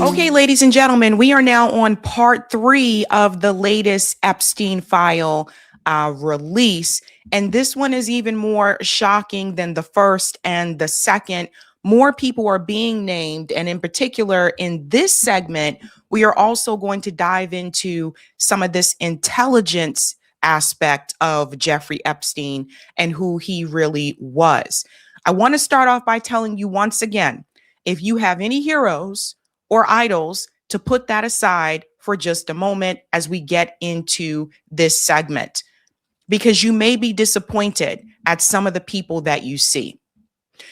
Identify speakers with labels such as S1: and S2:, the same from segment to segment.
S1: Okay, ladies and gentlemen, we are now on part 3 of the latest Epstein file release. And this one is even more shocking than the first and the second. More people are being named. And in particular, in this segment, we are also going to dive into some of this intelligence aspect of Jeffrey Epstein and who he really was. I want to start off by telling you once again, if you have any heroes or idols, to put that aside for just a moment as we get into this segment, because you may be disappointed at some of the people that you see.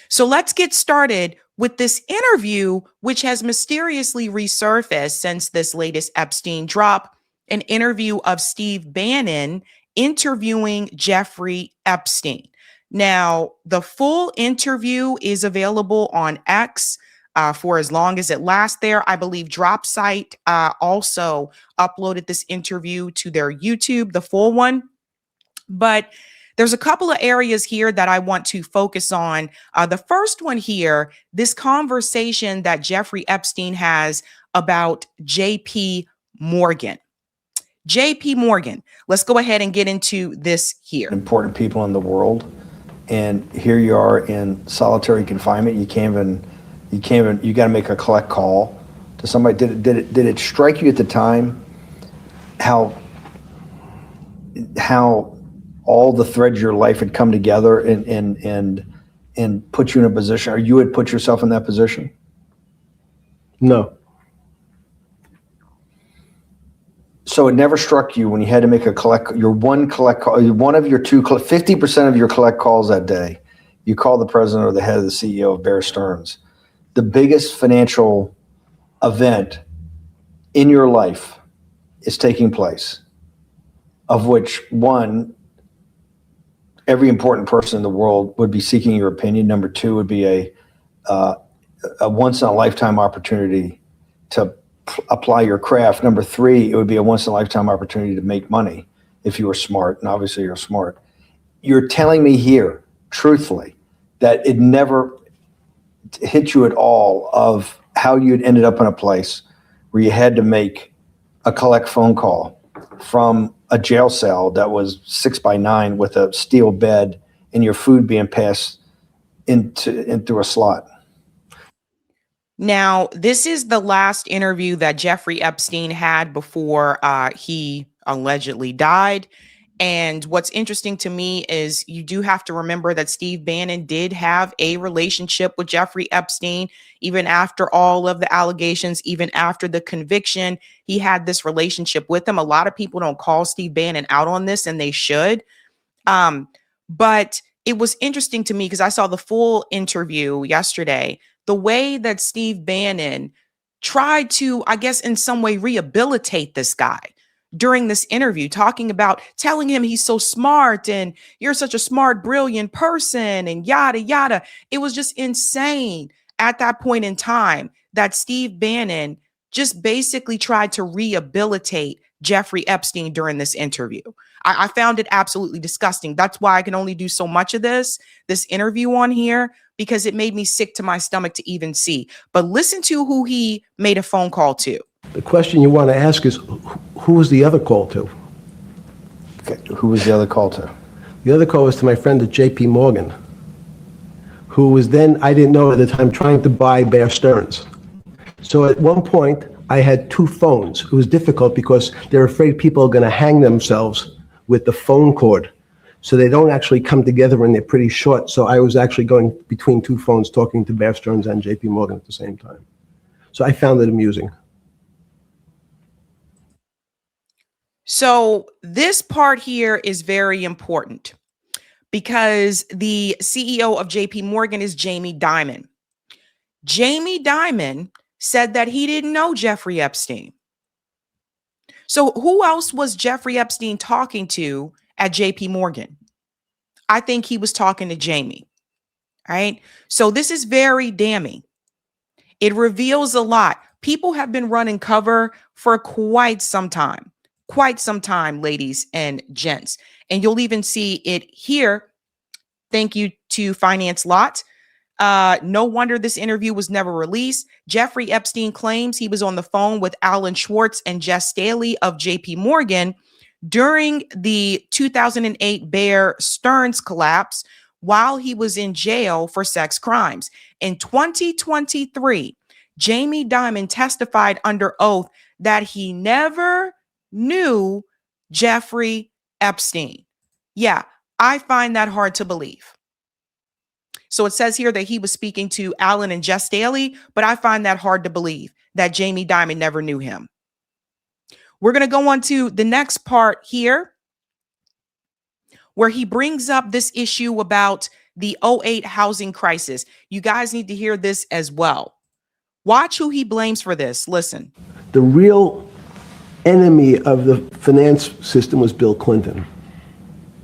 S1: So let's get started with this interview, which has mysteriously resurfaced since this latest Epstein drop, an interview of Steve Bannon interviewing Jeffrey Epstein. Now, the full interview is available on X for as long as it lasts there. I believe Dropsite also uploaded this interview to their YouTube, the full one. But there's a couple of areas here that I want to focus on. The first one here, this conversation that Jeffrey Epstein has about JP Morgan. JP Morgan, let's go ahead and get into this here.
S2: Important people in the world. And here you are in solitary confinement. You got to make a collect call to somebody. Did it strike you at the time how all the threads of your life had come together and put you in a position, or you had put yourself in that position?
S3: No.
S2: So it never struck you when you had to make one collect call, one of your 50% of your collect calls that day, you call the president or the head of the CEO of Bear Stearns, the biggest financial event in your life is taking place, of which one, every important person in the world would be seeking your opinion. Number two would be a once in a lifetime opportunity to apply your craft. Number three, it would be a once in a lifetime opportunity to make money if you were smart, and obviously you're smart. You're telling me here, truthfully, that it never hit you at all of how you'd ended up in a place where you had to make a collect phone call from a jail cell that was 6x9 with a steel bed and your food being passed into a slot.
S1: Now, this is the last interview that Jeffrey Epstein had before he allegedly died. And what's interesting to me is you do have to remember that Steve Bannon did have a relationship with Jeffrey Epstein. Even after all of the allegations, even after the conviction, he had this relationship with him. A lot of people don't call Steve Bannon out on this, and they should. But it was interesting to me because I saw the full interview yesterday. The way that Steve Bannon tried to, I guess, in some way rehabilitate this guy during this interview, talking about telling him he's so smart and you're such a smart, brilliant person and yada, yada. It was just insane at that point in time that Steve Bannon just basically tried to rehabilitate Jeffrey Epstein during this interview. I found it absolutely disgusting. That's why I can only do so much of this interview on here, because it made me sick to my stomach to even see. But listen to who he made a phone call to.
S3: The question you want to ask is, who was the other call to?
S2: Okay. Who was the other call to?
S3: The other call was to my friend at JP Morgan, who was then, I didn't know at the time, trying to buy Bear Stearns. So at one point, I had two phones. It was difficult because they're afraid people are going to hang themselves with the phone cord. So they don't actually come together and they're pretty short. So I was actually going between two phones talking to Bear Stearns and JP Morgan at the same time. So I found it amusing.
S1: So this part here is very important because the CEO of JP Morgan is Jamie Dimon. Jamie Dimon said that he didn't know Jeffrey Epstein. So who else was Jeffrey Epstein talking to at JP Morgan? I think he was talking to Jamie. All right. So this is very damning. It reveals a lot. People have been running cover for quite some time, ladies and gents. And you'll even see it here. Thank you to Finance Lot. No wonder this interview was never released. Jeffrey Epstein claims he was on the phone with Alan Schwartz and Jess Staley of JP Morgan during the 2008 Bear Stearns collapse while he was in jail for sex crimes. In 2023, Jamie Dimon testified under oath that he never knew Jeffrey Epstein. Yeah, I find that hard to believe. So it says here that he was speaking to Alan and Jess Staley, but I find that hard to believe that Jamie Dimon never knew him. We're going to go on to the next part here, where he brings up this issue about the '08 housing crisis. You guys need to hear this as well. Watch who he blames for this. Listen.
S3: The real enemy of the finance system was Bill Clinton.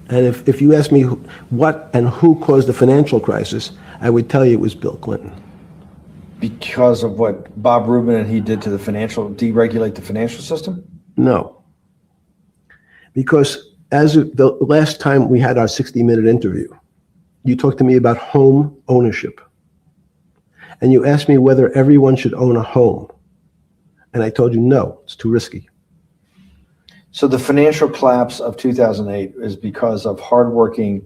S3: And if you ask me what and who caused the financial crisis, I would tell you it was Bill Clinton.
S2: Because of what Bob Rubin and he did to the deregulate the financial system?
S3: No. Because as of the last time we had our 60-minute interview, you talked to me about home ownership. And you asked me whether everyone should own a home. And I told you, no, it's too risky.
S2: So the financial collapse of 2008 is because of hardworking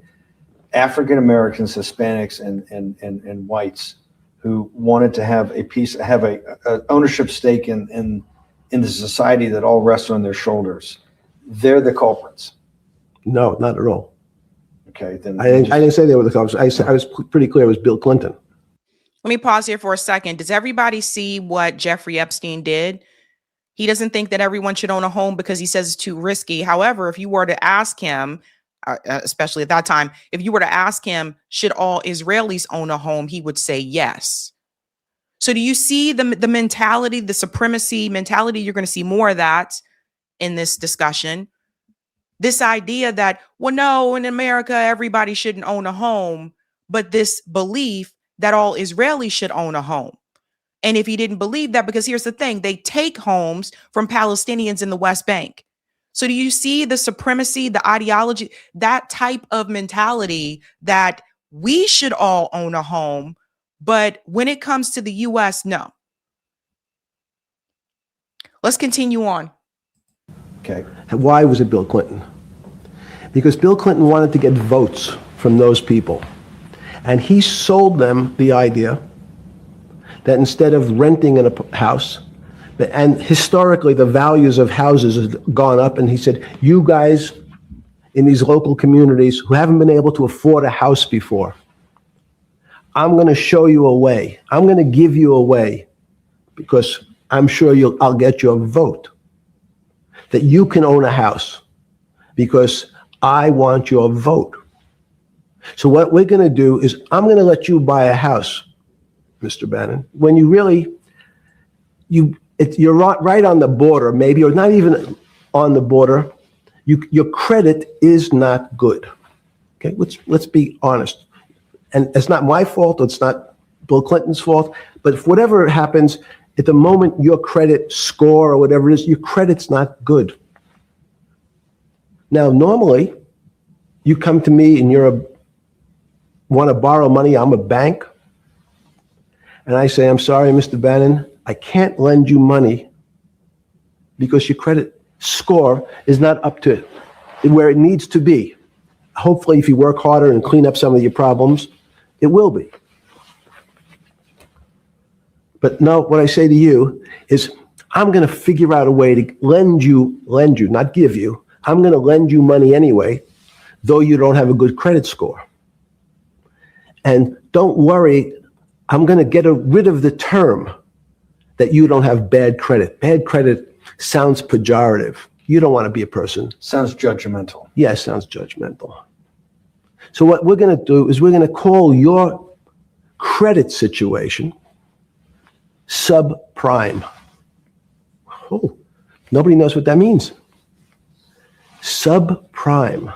S2: African Americans, Hispanics, and whites who wanted to have a ownership stake in the society that all rests on their shoulders. They're the culprits.
S3: No, not at all.
S2: Okay, then
S3: I didn't say they were the culprits. I was pretty clear it was Bill Clinton.
S1: Let me pause here for a second. Does everybody see what Jeffrey Epstein did? He doesn't think that everyone should own a home because he says it's too risky. However, if you were to ask him, especially at that time, if you were to ask him, should all Israelis own a home? He would say yes. So do you see the mentality, the supremacy mentality? You're going to see more of that in this discussion. This idea that, well, no, in America, everybody shouldn't own a home, but this belief that all Israelis should own a home. And if he didn't believe that, because here's the thing, they take homes from Palestinians in the West Bank. So do you see the supremacy, the ideology, that type of mentality that we should all own a home, but when it comes to the U.S., no. Let's continue on.
S3: Okay. Why was it Bill Clinton? Because Bill Clinton wanted to get votes from those people. And he sold them the idea that instead of renting in a house, and historically the values of houses have gone up, and he said, you guys in these local communities who haven't been able to afford a house before, I'm going to show you a way. I'm going to give you a way, because I'm sure I'll get your vote, that you can own a house, because I want your vote. So what we're going to do is I'm going to let you buy a house, Mr. Bannon, when you really, you're right on the border, maybe, or not even on the border. Your credit is not good. Okay, let's be honest. And it's not my fault. It's not Bill Clinton's fault. But if whatever happens, at the moment your credit score or whatever it is, your credit's not good. Now, normally, you come to me and want to borrow money. I'm a bank. And I say, I'm sorry, Mr. Bannon, I can't lend you money because your credit score is not up to where it needs to be. Hopefully, if you work harder and clean up some of your problems, it will be. But no, what I say to you is, I'm going to figure out a way to lend you, not give you. I'm going to lend you money anyway, though you don't have a good credit score. And don't worry, I'm going to get rid of the term that you don't have bad credit. Bad credit sounds pejorative. You don't want to be a person.
S2: Sounds judgmental.
S3: Yeah, sounds judgmental. So what we're going to do is we're going to call your credit situation subprime. Oh, nobody knows what that means. Subprime.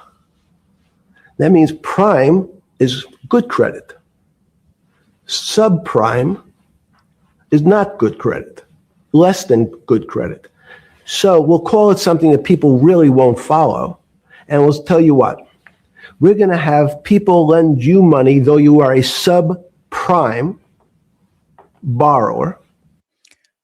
S3: That means prime is good credit. Subprime is not good credit, less than good credit. So we'll call it something that people really won't follow. And we'll tell you what, we're going to have people lend you money, though you are a subprime subprime borrower.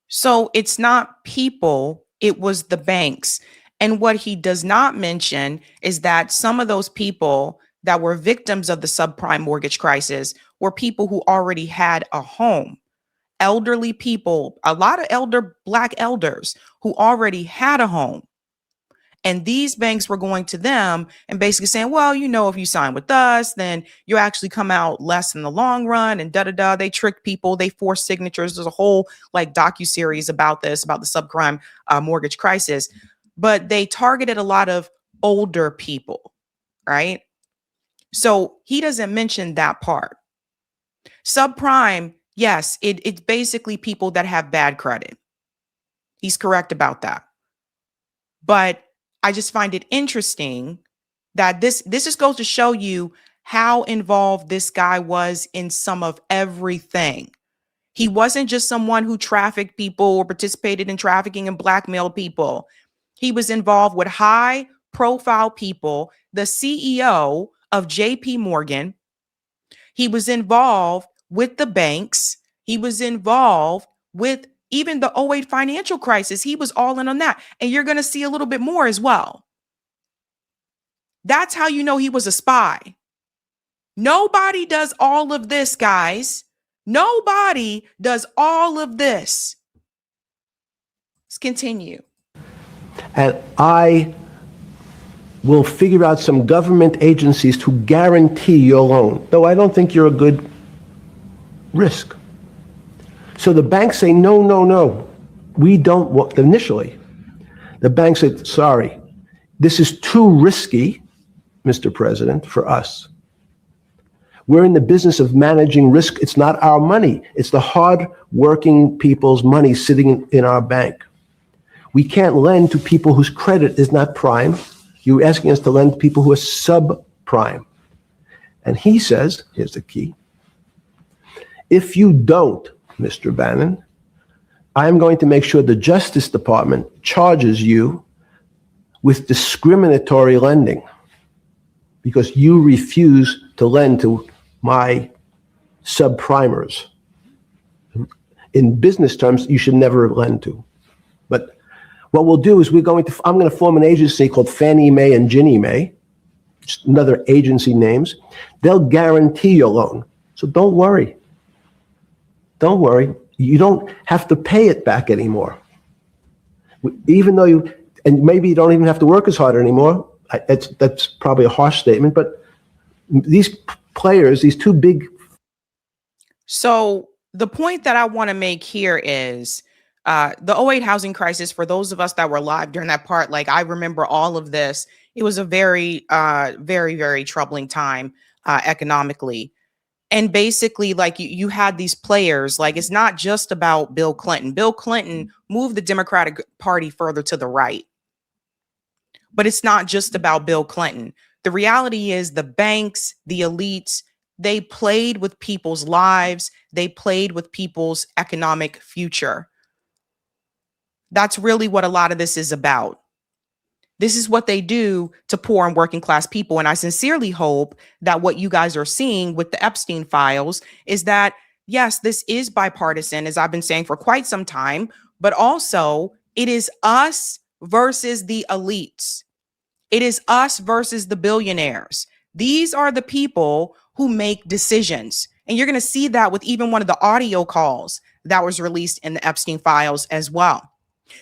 S1: So it's not people, it was the banks. And what he does not mention is that some of those people that were victims of the subprime mortgage crisis were people who already had a home. Elderly people, a lot of Black elders who already had a home. And these banks were going to them and basically saying, well, you know, if you sign with us, then you actually come out less in the long run and da-da-da. They trick people. They force signatures. There's a whole like docuseries about this, about the subprime mortgage crisis. But they targeted a lot of older people, right? So he doesn't mention that part. Subprime, yes, it's basically people that have bad credit. He's correct about that. But I just find it interesting that this just goes to show you how involved this guy was in some of everything. He wasn't just someone who trafficked people or participated in trafficking and blackmailed people. He was involved with high profile people, the CEO of JP Morgan. He was involved with the banks. He was involved with even the '08 financial crisis. He was all in on that. And you're going to see a little bit more as well. That's how you know he was a spy. Nobody does all of this, guys. Nobody does all of this. Let's continue.
S3: And I will figure out some government agencies to guarantee your loan, though I don't think you're a good risk. So the banks say, no, no, no, we don't want, initially. The bank said, sorry, this is too risky, Mr. President, for us. We're in the business of managing risk. It's not our money. It's the hard-working people's money sitting in our bank. We can't lend to people whose credit is not prime. You're asking us to lend to people who are subprime. And he says, here's the key, if you don't, Mr. Bannon, I'm going to make sure the Justice Department charges you with discriminatory lending because you refuse to lend to my subprimers. In business terms, you should never lend to. But what we'll do is I'm going to form an agency called Fannie Mae and Ginnie Mae, just another agency names. They'll guarantee your loan. So don't worry. Don't worry. You don't have to pay it back anymore. Even though and maybe you don't even have to work as hard anymore. That's probably a harsh statement, but these players, these two big.
S1: So the point that I want to make here is the '08 housing crisis, for those of us that were alive during that part, like I remember all of this. It was a very, very, very troubling time economically. And basically, like you had these players, like it's not just about Bill Clinton. Bill Clinton moved the Democratic Party further to the right. But it's not just about Bill Clinton. The reality is the banks, the elites, they played with people's lives. They played with people's economic future. That's really what a lot of this is about. This is what they do to poor and working class people. And I sincerely hope that what you guys are seeing with the Epstein files is that, yes, this is bipartisan, as I've been saying for quite some time, but also it is us versus the elites. It is us versus the billionaires. These are the people who make decisions. And you're going to see that with even one of the audio calls that was released in the Epstein files as well.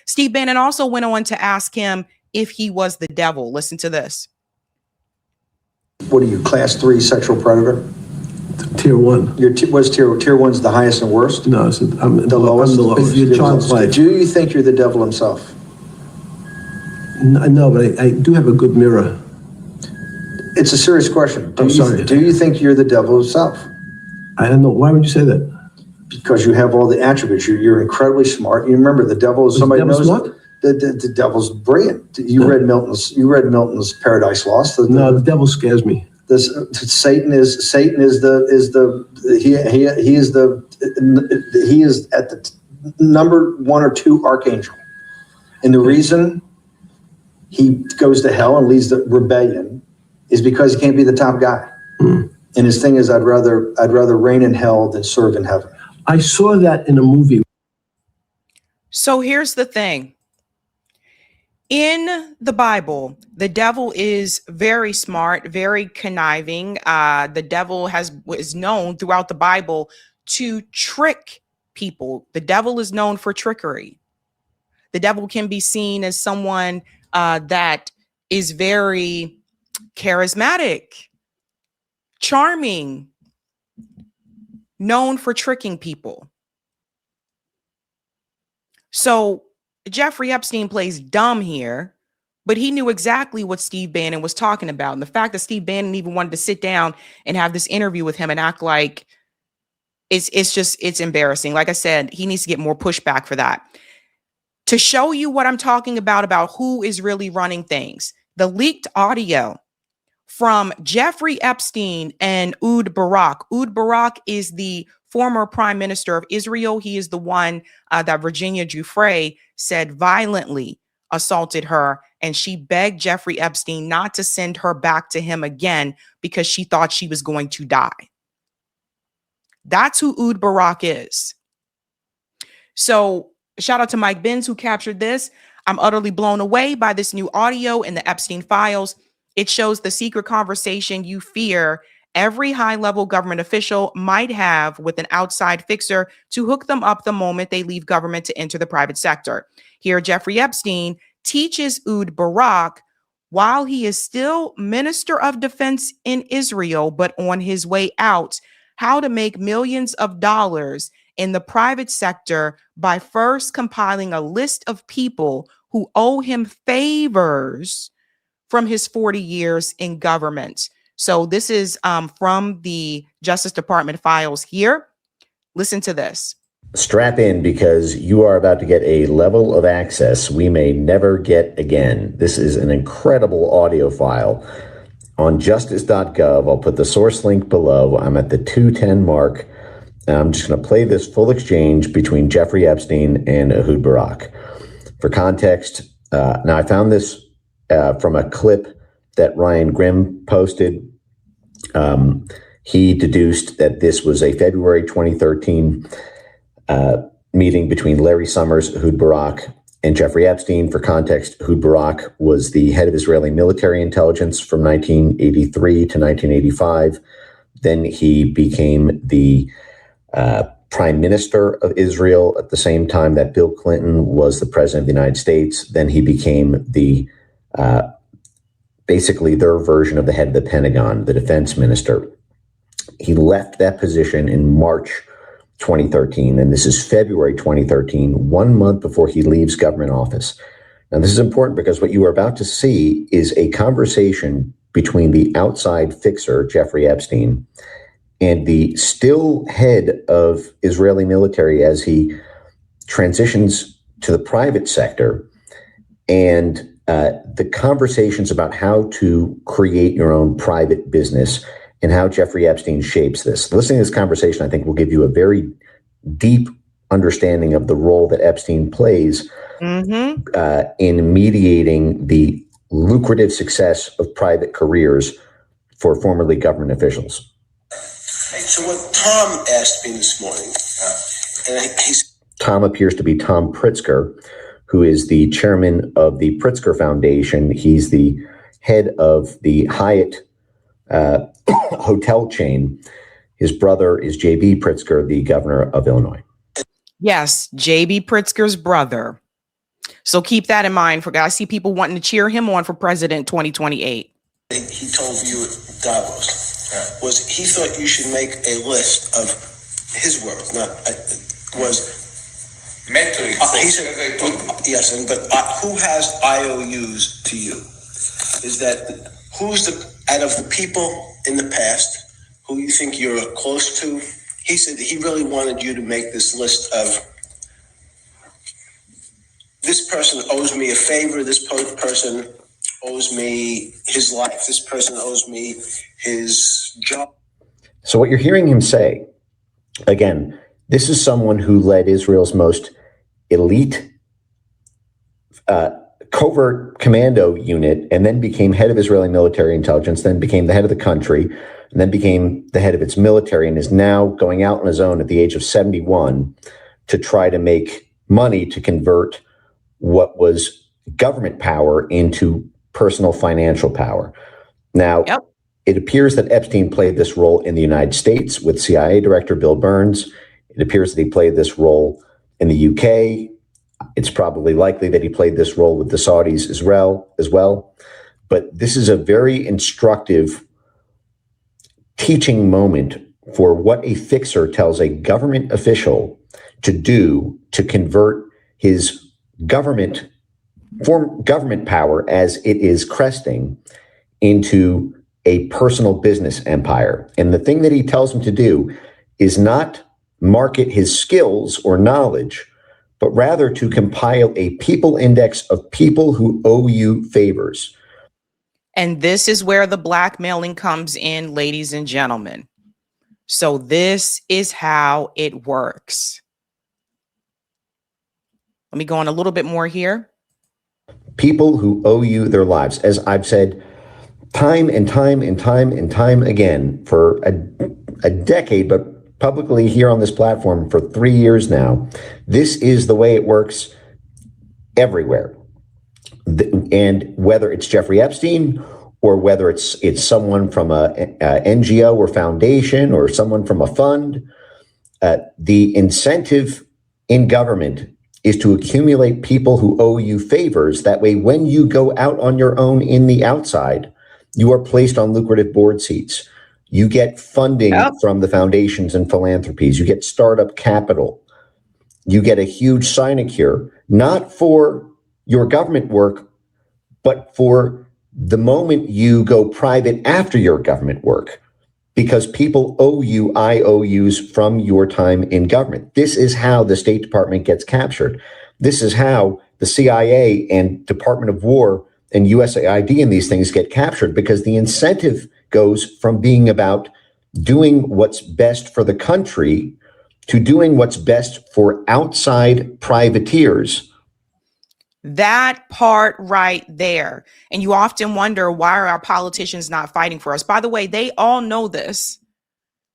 S1: Steve Bannon also went on to ask him if he was the devil. Listen to this.
S2: What are you, class 3 sexual predator?
S3: Tier 1.
S2: What's tier 1's the highest and worst?
S3: No, I'm the lowest.
S2: I'm the lowest.
S3: Your child's life.
S2: Do you think you're the devil himself?
S3: No, but I do have a good mirror.
S2: It's a serious question.
S3: I'm sorry.
S2: Do you think you're the devil himself?
S3: I don't know. Why would you say that?
S2: Because you have all the attributes. You're incredibly smart. You remember the devil is somebody knows what? The devil's brilliant. You read Milton's Paradise Lost.
S3: No, the devil scares me.
S2: Satan is at the number 1 or 2 archangel, and the reason he goes to hell and leads the rebellion is because he can't be the top guy. And his thing is, I'd rather reign in hell than serve in heaven.
S3: I saw that in a movie.
S1: So here's the thing. In the Bible, the devil is very smart, very conniving. The devil is known throughout the Bible to trick people. The devil is known for trickery. The devil can be seen as someone that is very charismatic, charming, known for tricking people. So Jeffrey Epstein plays dumb here, but he knew exactly what Steve Bannon was talking about. And the fact that Steve Bannon even wanted to sit down and have this interview with him and act like it's embarrassing. Like I said, he needs to get more pushback for that. To show you what I'm talking about who is really running things, the leaked audio from Jeffrey Epstein and Ehud Barak. Ehud Barak is the former prime minister of Israel. He is the one that Virginia Giuffre said violently assaulted her, and she begged Jeffrey Epstein not to send her back to him again because she thought she was going to die. That's who Ehud Barak is. So shout out to Mike Benz who captured this. I'm utterly blown away by this new audio in the Epstein files. It shows the secret conversation you fear every high-level government official might have with an outside fixer to hook them up the moment they leave government to enter the private sector. Here, Jeffrey Epstein teaches Ehud Barak while he is still Minister of Defense in Israel, but on his way out, how to make millions of dollars in the private sector by first compiling a list of people who owe him favors from his 40 years in government. So this is from the Justice Department files here. Listen to this.
S4: Strap in because you are about to get a level of access we may never get again. This is an incredible audio file on justice.gov. I'll put the source link below. I'm at the 210 mark. I'm just going to play this full exchange between Jeffrey Epstein and Ehud Barak. For context, now I found this from a clip that Ryan Grimm posted. He deduced that this was a February 2013 meeting between Larry Summers, Ehud Barak, and Jeffrey Epstein. For context, Ehud Barak was the head of Israeli military intelligence from 1983 to 1985. Then he became the prime minister of Israel at the same time that Bill Clinton was the president of the United States. Then he became the basically their version of the head of the Pentagon, the defense minister. He left that position in March 2013, and this is February 2013, 1 month before he leaves government office. Now, this is important because what you are about to see is a conversation between the outside fixer, Jeffrey Epstein, and the still head of Israeli military as he transitions to the private sector, and the conversations about how to create your own private business and how Jeffrey Epstein shapes this. Listening to this conversation, I think, will give you a very deep understanding of the role that Epstein plays in mediating the lucrative success of private careers for formerly government officials.
S5: Hey, so what Tom asked me this morning,
S4: Tom appears to be Tom Pritzker, who is the chairman of the Pritzker Foundation. He's the head of the Hyatt hotel chain. His brother is J.B. Pritzker, the governor of Illinois.
S1: Yes, J.B. Pritzker's brother. So keep that in mind. I see people wanting to cheer him on for president 2028.
S5: He told you at Davos was he thought you should make a list of his words, not was.
S6: Mentally,
S5: he said, yes, but who has IOUs to you? Is that who's out of the people in the past who you think you're close to? He said he really wanted you to make this list of this person owes me a favor, this person owes me his life, this person owes me his job.
S4: So what you're hearing him say, again, this is someone who led Israel's most elite covert commando unit and then became head of Israeli military intelligence, then became the head of the country, and then became the head of its military, and is now going out on his own at the age of 71 to try to make money to convert what was government power into personal financial power. Now, It appears that Epstein played this role in the United States with CIA Director Bill Burns. It appears that he played this role in the UK. It's probably likely that he played this role with the Saudis as well. But this is a very instructive teaching moment for what a fixer tells a government official to do to convert his government power as it is cresting into a personal business empire. And the thing that he tells him to do is not market his skills or knowledge, but rather to compile a people index of people who owe you favors.
S1: And this is where the blackmailing comes in, ladies and gentlemen. So this is how it works. Let me go on a little bit more here.
S4: People who owe you their lives. As I've said time and time again for a decade, but publicly here on this platform for 3 years now, this is the way it works everywhere. And whether it's Jeffrey Epstein or whether it's someone from a NGO or foundation or someone from a fund, the incentive in government is to accumulate people who owe you favors. That way, when you go out on your own in the outside, you are placed on lucrative board seats. You get funding from the foundations and philanthropies. You get startup capital. You get a huge sinecure, not for your government work, but for the moment you go private after your government work, because people owe you IOUs from your time in government. This is how the State Department gets captured. This is how the CIA and Department of War and USAID and these things get captured, because the incentive goes from being about doing what's best for the country to doing what's best for outside privateers.
S1: That part right there. And you often wonder, why are our politicians not fighting for us? By the way, they all know this.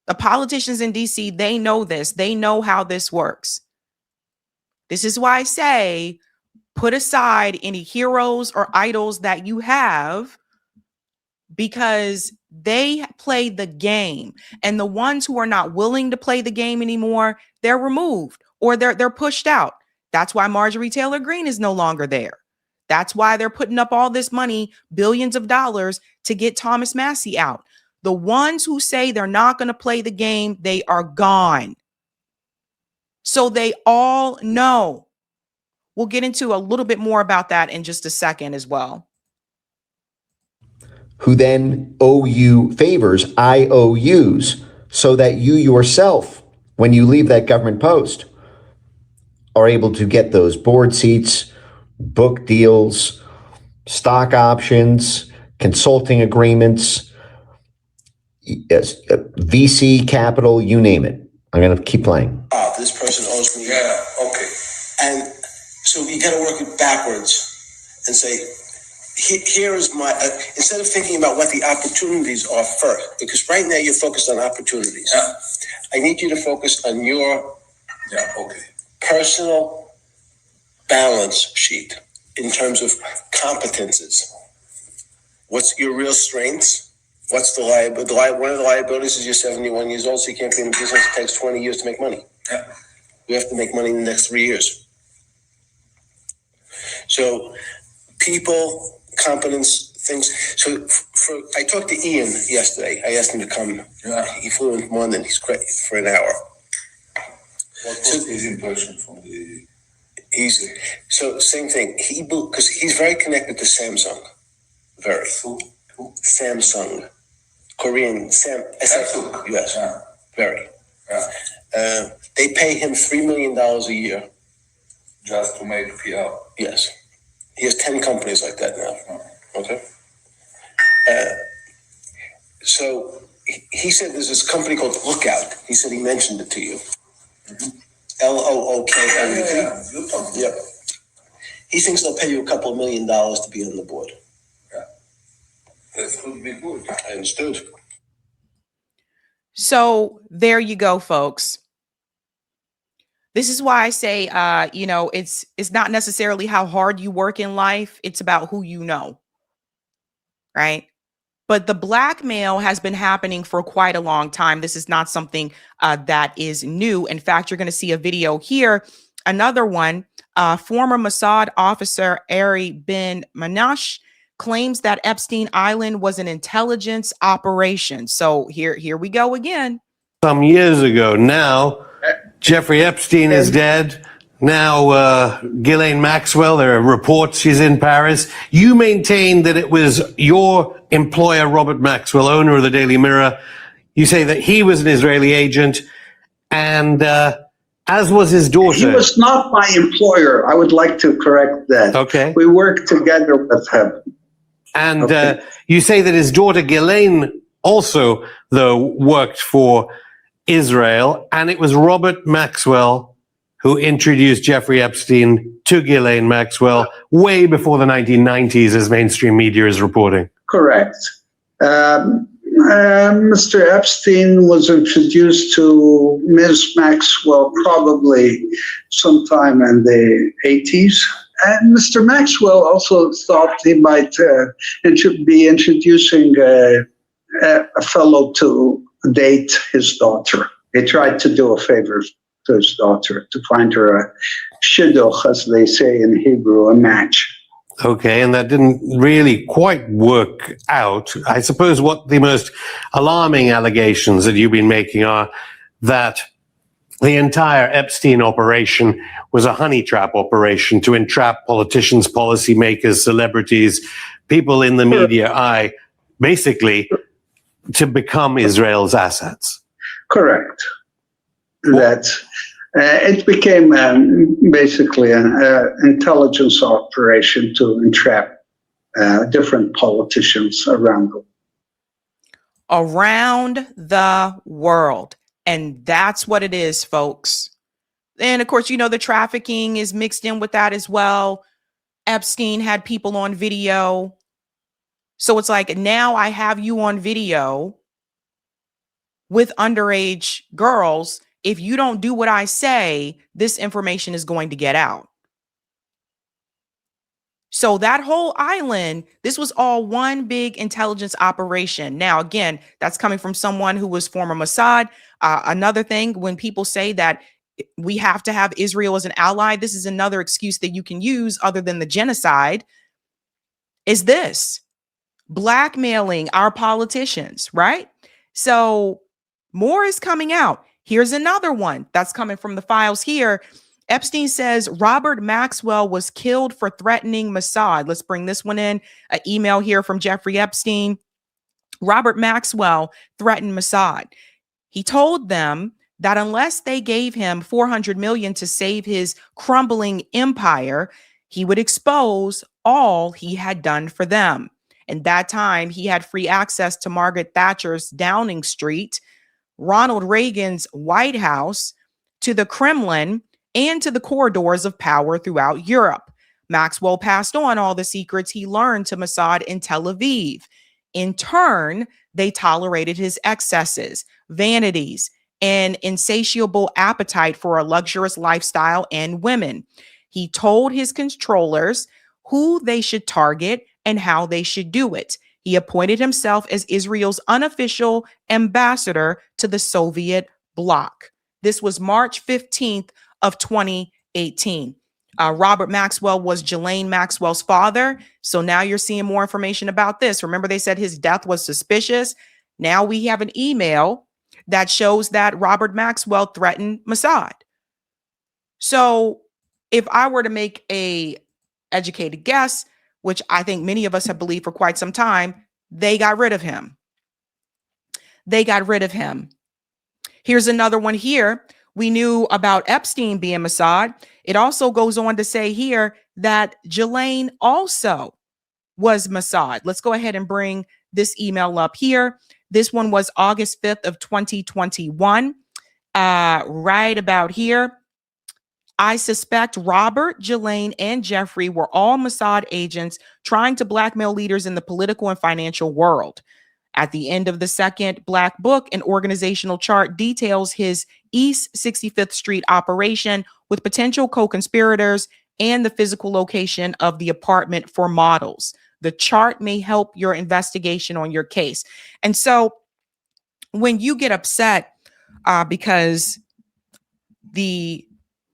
S1: The politicians in DC, they know this. They know how this works. This is why I say, put aside any heroes or idols that you have, because they play the game. And the ones who are not willing to play the game anymore, they're removed or they're pushed out. That's why Marjorie Taylor Greene is no longer there. That's why they're putting up all this money, billions of dollars, to get Thomas Massie out. The ones who say they're not going to play the game, they are gone. So they all know. We'll get into a little bit more about that in just a second as well.
S4: Who then owe you favors, IOUs, so that you yourself, when you leave that government post, are able to get those board seats, book deals, stock options, consulting agreements, VC capital, you name it. I'm going to keep playing.
S5: This person owes me. Yeah, okay. And so you got to work it backwards and say, here is my, instead of thinking about what the opportunities are first, because right now you're focused on opportunities. Yeah. I need you to focus on your personal balance sheet in terms of competences. What's your real strengths? What's the liability? One of the liabilities is you're 71 years old, so you can't be in business. It takes 20 years to make money. Yeah. We have to make money in the next 3 years. So people, competence, things. So I talked to Ian yesterday. I asked him to come. Yeah. He flew in from London. He's great for an hour.
S6: What was his impression from the...
S5: So same thing. Because he's very connected to Samsung. Very.
S6: Who?
S5: Samsung. Korean. Samsung. Yes. Yeah. Very. Yeah. They pay him $3 million a year.
S6: Just to make PR?
S5: Yes. He has 10 companies like that now. Oh. Okay. So he said there's this company called Lookout. He said he mentioned it to you. Mm-hmm. LOOKOUT.
S6: Yeah.
S5: Yep. He thinks they'll pay you a couple $1 million to be on the board.
S6: Yeah. That would be good.
S5: I understood.
S1: So there you go, folks. This is why I say, it's not necessarily how hard you work in life. It's about who you know, right? But the blackmail has been happening for quite a long time. This is not something that is new. In fact, you're going to see a video here. Another one, former Mossad officer Ari Ben Manash claims that Epstein Island was an intelligence operation. So here we go again.
S7: Some years ago now, Jeffrey Epstein is dead. Now, Ghislaine Maxwell, there are reports she's in Paris. You maintain that it was your employer, Robert Maxwell, owner of the Daily Mirror. You say that he was an Israeli agent, and as was his daughter.
S8: He was not my employer. I would like to correct that.
S7: Okay.
S8: We worked together with him.
S7: And you say that his daughter, Ghislaine, also, though, worked for Israel, and it was Robert Maxwell who introduced Jeffrey Epstein to Ghislaine Maxwell way before the 1990s, as mainstream media is reporting.
S8: Correct. Mr. Epstein was introduced to Ms. Maxwell probably sometime in the 80s. And Mr. Maxwell also thought he might be introducing a fellow to date his daughter. He tried to do a favor to his daughter, to find her a shidduch, as they say in Hebrew, a match.
S7: Okay, and that didn't really quite work out. I suppose what the most alarming allegations that you've been making are that the entire Epstein operation was a honey trap operation to entrap politicians, policymakers, celebrities, people in the media eye, basically to become Israel's assets.
S8: Correct. That it became basically an intelligence operation to entrap different politicians around
S1: the world. And that's what it is, folks. And of course, the trafficking is mixed in with that as well. Epstein had people on video. So it's like, now I have you on video with underage girls. If you don't do what I say, this information is going to get out. So that whole island, this was all one big intelligence operation. Now, again, that's coming from someone who was former Mossad. Another thing, when people say that we have to have Israel as an ally, this is another excuse that you can use other than the genocide, is this: blackmailing our politicians, right? So more is coming out. Here's another one that's coming from the files here. Epstein says Robert Maxwell was killed for threatening Mossad. Let's bring this one in. An email here from Jeffrey Epstein. Robert Maxwell threatened Mossad. He told them that unless they gave him $400 million to save his crumbling empire, he would expose all he had done for them. And that time, he had free access to Margaret Thatcher's Downing Street, Ronald Reagan's White House, to the Kremlin, and to the corridors of power throughout Europe. Maxwell passed on all the secrets he learned to Mossad in Tel Aviv. In turn, they tolerated his excesses, vanities, and insatiable appetite for a luxurious lifestyle and women. He told his controllers who they should target and how they should do it. He appointed himself as Israel's unofficial ambassador to the Soviet bloc. This was March 15th of 2018. Robert Maxwell was Ghislaine Maxwell's father. So now you're seeing more information about this. Remember, they said his death was suspicious. Now we have an email that shows that Robert Maxwell threatened Mossad. So if I were to make a educated guess, which I think many of us have believed for quite some time, they got rid of him. They got rid of him. Here's another one here. We knew about Epstein being Mossad. It also goes on to say here that Ghislaine also was Mossad. Let's go ahead and bring this email up here. This one was August 5th of 2021. Right about here. I suspect Robert, Ghislaine, and Jeffrey were all Mossad agents trying to blackmail leaders in the political and financial world. At the end of the second Black Book, an organizational chart details his East 65th Street operation with potential co-conspirators and the physical location of the apartment for models. The chart may help your investigation on your case. And so when you get upset because the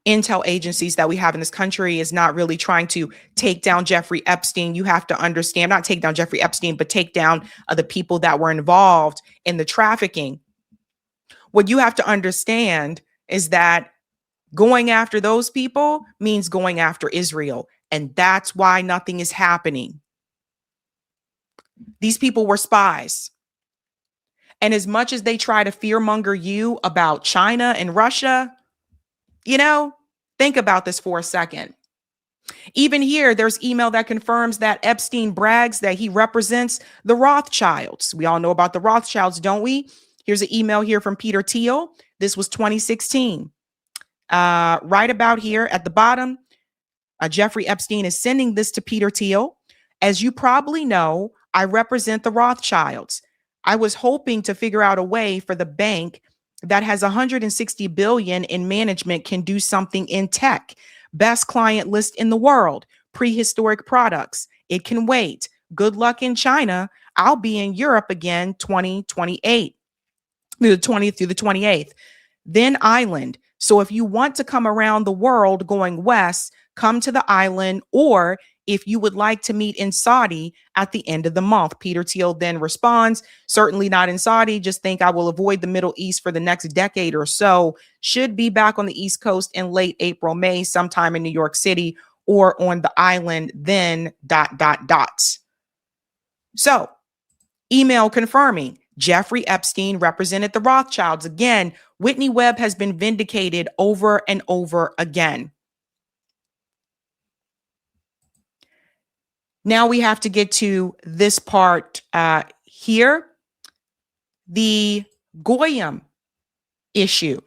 S1: intel agencies that we have in this country is not really trying to take down Jeffrey Epstein, you have to understand, not take down Jeffrey Epstein, but take down the people that were involved in the trafficking. What you have to understand is that going after those people means going after Israel. And that's why nothing is happening. These people were spies. And as much as they try to fearmonger you about China and Russia, think about this for a second. Even here, there's email that confirms that Epstein brags that he represents the Rothschilds. We all know about the Rothschilds, don't we? Here's an email here from Peter Thiel. This was 2016. Right about here at the bottom, Jeffrey Epstein is sending this to Peter Thiel. As you probably know, I represent the Rothschilds. I was hoping to figure out a way for the bank that has 160 billion in management can do something in tech. Best client list in the world. Prehistoric products. It can wait. Good luck in China. I'll be in Europe again 2028. The 20th through the 28th. Then island. So if you want to come around the world going west, come to the island, or if you would like to meet in Saudi at the end of the month. Peter Thiel then responds, certainly not in Saudi. Just think I will avoid the Middle East for the next decade or so. Should be back on the East Coast in late April, May, sometime in New York City or on the island, then ... So email confirming Jeffrey Epstein represented the Rothschilds. Again, Whitney Webb has been vindicated over and over again. Now we have to get to this part here, the Goyim issue.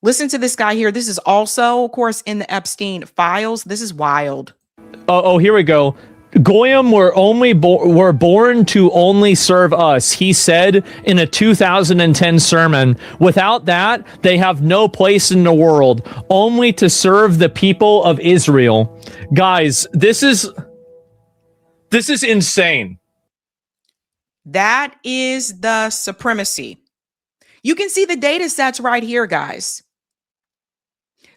S1: Listen to this guy here. This is also, of course, in the Epstein files. This is wild.
S9: Oh, here we go. Goyim were born to only serve us, he said in a 2010 sermon. Without that, they have no place in the world, only to serve the people of Israel. Guys, this is insane.
S1: That is the supremacy. You can see the data sets right here, guys.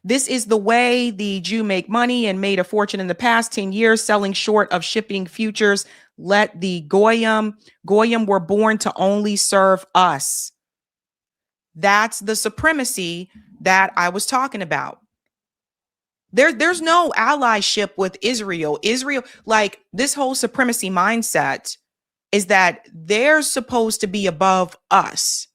S1: This is the way the Jew make money and made a fortune in the past 10 years, selling short of shipping futures. Let the Goyim were born to only serve us. That's the supremacy that I was talking about. There's no allyship with Israel. Israel, like this whole supremacy mindset is that they're supposed to be above us.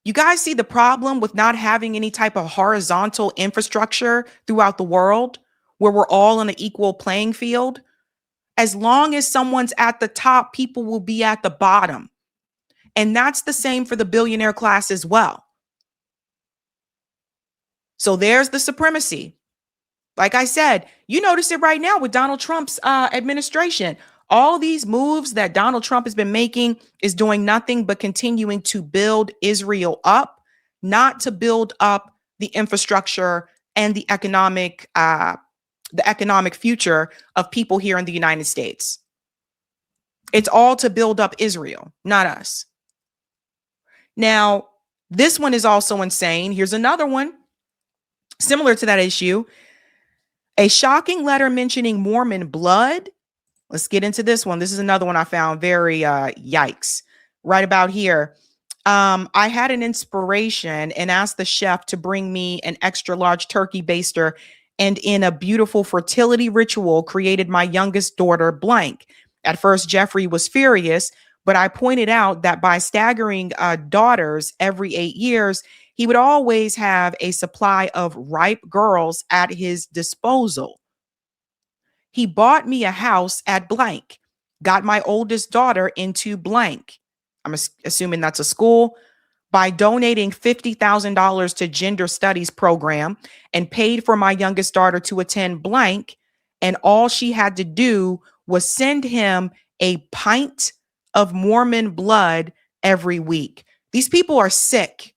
S1: You guys see the problem with not having any type of horizontal infrastructure throughout the world where we're all on an equal playing field? As long as someone's at the top, people will be at the bottom. And that's the same for the billionaire class as well. So there's the supremacy. Like I said, you notice it right now with Donald Trump's administration. All these moves that Donald Trump has been making is doing nothing but continuing to build Israel up, not to build up the infrastructure and the economic future of people here in the United States. It's all to build up Israel, not us. Now, this one is also insane. Here's another one similar to that issue. A shocking letter mentioning Mormon blood. Let's get into this one. This is another one I found very yikes. Right about here. I had an inspiration and asked the chef to bring me an extra large turkey baster, and in a beautiful fertility ritual created my youngest daughter blank. At first, Jeffrey was furious, but I pointed out that by staggering daughters every 8 years, he would always have a supply of ripe girls at his disposal. He bought me a house at blank, got my oldest daughter into blank. I'm assuming that's a school. By donating $50,000 to gender studies program and paid for my youngest daughter to attend blank. And all she had to do was send him a pint of Mormon blood every week. These people are sick.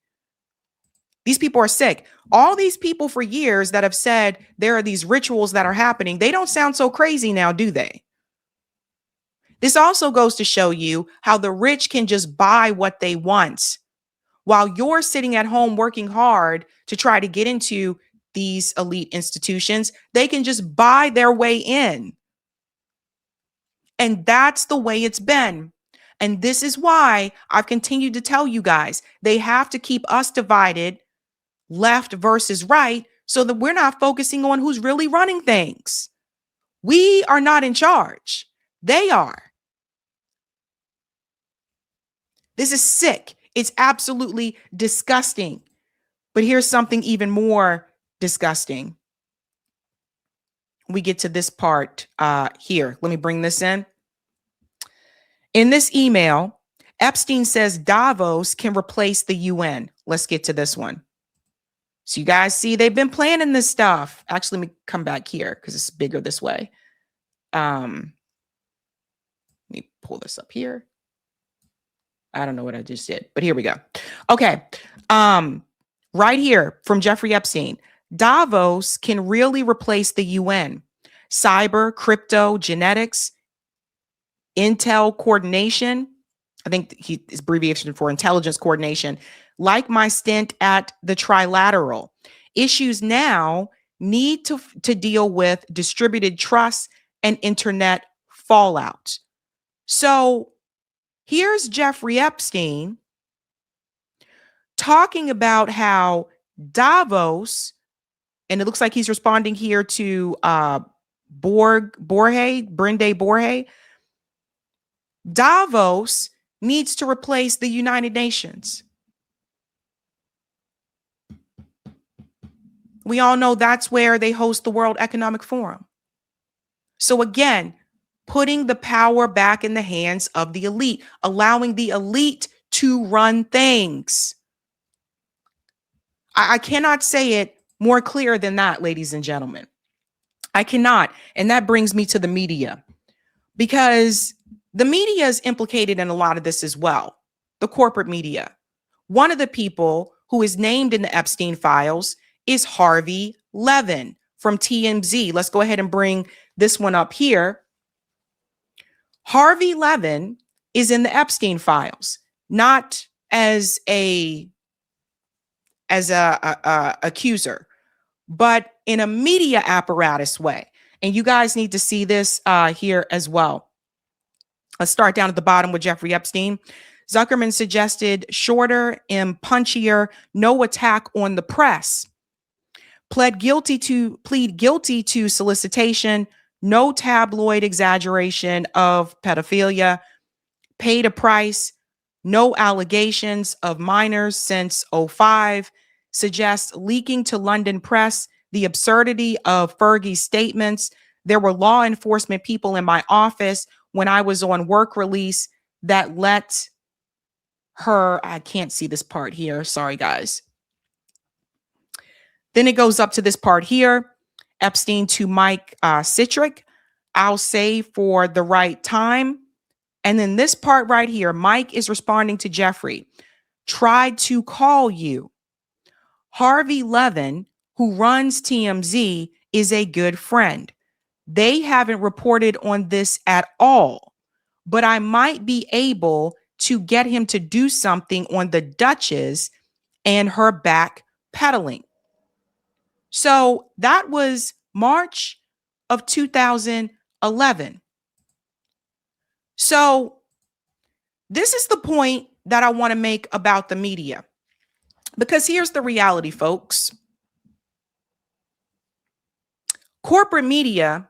S1: These people are sick. All these people for years that have said there are these rituals that are happening, they don't sound so crazy now, do they? This also goes to show you how the rich can just buy what they want while you're sitting at home working hard to try to get into these elite institutions. They can just buy their way in. And that's the way it's been. And this is why I've continued to tell you guys, they have to keep us divided, left versus right, so that we're not focusing on who's really running things. We are not in charge. They are. This is sick. It's absolutely disgusting. But here's something even more disgusting. We get to this part here. Let me bring this in. In this email, Epstein says Davos can replace the UN. Let's get to this one. So you guys see, they've been planning this stuff. Actually, let me come back here because it's bigger this way. Let me pull this up here. I don't know what I just did, but here we go. Okay. Right here from Jeffrey Epstein, Davos can really replace the UN. Cyber, crypto, genetics, intel coordination. I think his abbreviation for intelligence coordination. Like my stint at the Trilateral, issues now need to deal with distributed trust and internet fallout. So here's Jeffrey Epstein talking about how Davos, and it looks like he's responding here to Brende Borge. Davos needs to replace the United Nations. We all know that's where they host the World Economic Forum. So again, putting the power back in the hands of the elite, allowing the elite to run things. I cannot say it more clear than that, ladies and gentlemen. I cannot. And that brings me to the media, because the media is implicated in a lot of this as well. The corporate media. One of the people who is named in the Epstein files is Harvey Levin from TMZ. Let's go ahead and bring this one up here. Harvey Levin is in the Epstein files, not as a accuser, but in a media apparatus way. And you guys need to see this here as well. Let's start down at the bottom with Jeffrey Epstein. Zuckerman suggested shorter and punchier, no attack on the press. Plead guilty to solicitation, no tabloid exaggeration of pedophilia, paid a price, no allegations of minors since 2005, suggests leaking to London press the absurdity of Fergie's statements. There were law enforcement people in my office when I was on work release that let her, I can't see this part here. Sorry, guys. Then it goes up to this part here. Epstein to Mike Citrick. I'll say for the right time. And then this part right here, Mike is responding to Jeffrey. Tried to call you. Harvey Levin, who runs TMZ, is a good friend. They haven't reported on this at all, but I might be able to get him to do something on the Duchess and her back pedaling. So that was March of 2011. So this is the point that I want to make about the media, because here's the reality, folks. Corporate media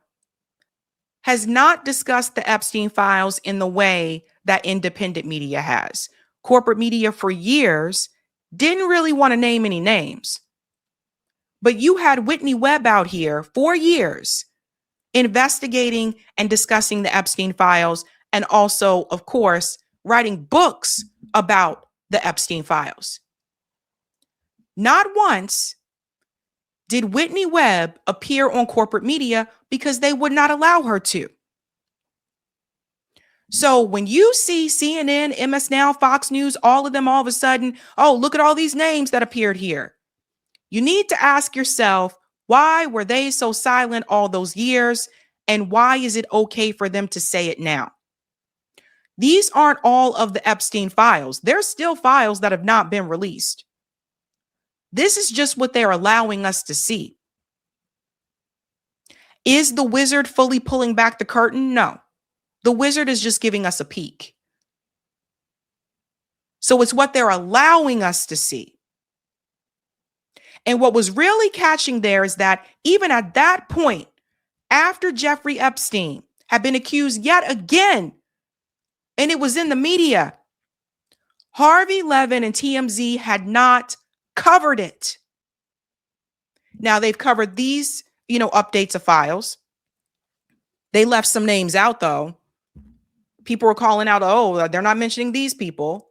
S1: has not discussed the Epstein files in the way that independent media has. Corporate media for years didn't really want to name any names. But you had Whitney Webb out here for years investigating and discussing the Epstein files, and also, of course, writing books about the Epstein files. Not once did Whitney Webb appear on corporate media because they would not allow her to. So when you see CNN, MS Now, Fox News, all of them all of a sudden, oh, look at all these names that appeared here. You need to ask yourself, why were they so silent all those years? And why is it okay for them to say it now? These aren't all of the Epstein files. There's still files that have not been released. This is just what they're allowing us to see. Is the wizard fully pulling back the curtain? No. The wizard is just giving us a peek. So it's what they're allowing us to see. And what was really catching there is that even at that point, after Jeffrey Epstein had been accused yet again, and it was in the media, Harvey Levin and TMZ had not covered it. Now they've covered these, updates of files. They left some names out though. People were calling out, oh, they're not mentioning these people.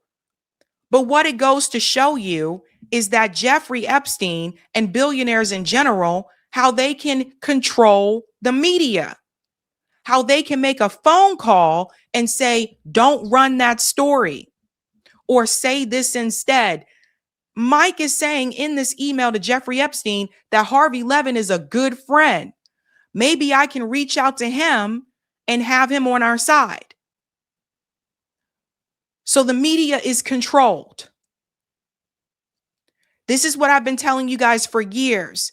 S1: But what it goes to show you is that Jeffrey Epstein and billionaires in general, how they can control the media, how they can make a phone call and say, don't run that story, or say this instead. Mike is saying in this email to Jeffrey Epstein that Harvey Levin is a good friend. Maybe I can reach out to him and have him on our side. So the media is controlled. This is what I've been telling you guys for years.